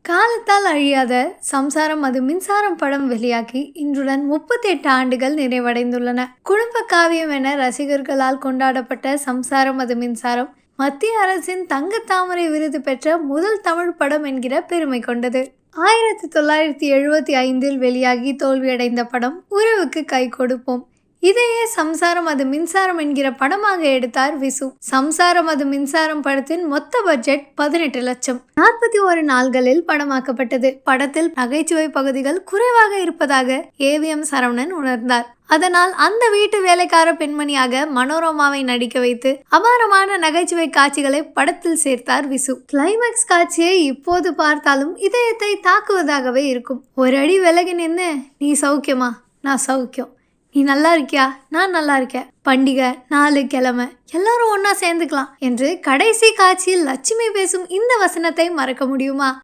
காலத்தால் அழியாத சம்சாரம் அது மின்சாரம் படம் வெளியாகி இன்றுடன் 38 ஆண்டுகள் நிறைவடைந்துள்ளன. குடும்ப காவியம் என ரசிகர்களால் கொண்டாடப்பட்ட சம்சாரம் அது மின்சாரம் மத்திய அரசின் தங்கத்தாமரை விருது பெற்ற முதல் தமிழ் படம் என்கிற பெருமை கொண்டது. 1975 வெளியாகி தோல்வியடைந்த படம் உறவுக்கு கை கொடுப்போம். இதையே சம்சாரம் அது மின்சாரம் என்கிற படமாக எடுத்தார் விசு. சம்சாரம் அது மின்சாரம் படத்தின் மொத்த பட்ஜெட் 18 லட்சம். 41 நாள்களில் படமாக்கப்பட்டது. படத்தில் நகைச்சுவை பகுதிகள் குறைவாக இருப்பதாக ஏவிஎம் சரவணன் உணர்ந்தார். அதனால் அந்த வீட்டு வேலைக்கார பெண்மணியாக மனோரமாவை நடிக்க வைத்து அபாரமான நகைச்சுவை காட்சிகளை படத்தில் சேர்த்தார் விசு. கிளைமேக்ஸ் காட்சியை இப்போது பார்த்தாலும் இதயத்தை தாக்குவதாகவே இருக்கும். ஒரு அடி விலகி நின்று, நீ சௌக்கியமா, நான் சௌக்கியம், நீ நல்லா இருக்கியா, நான் நல்லா இருக்கேன், பண்டிகை 4 கிழமை எல்லாரும் ஒன்னா சேர்ந்துக்கலாம் என்று கடைசி காட்சியில் லட்சுமி பேசும் இந்த வசனத்தை மறக்க முடியுமா?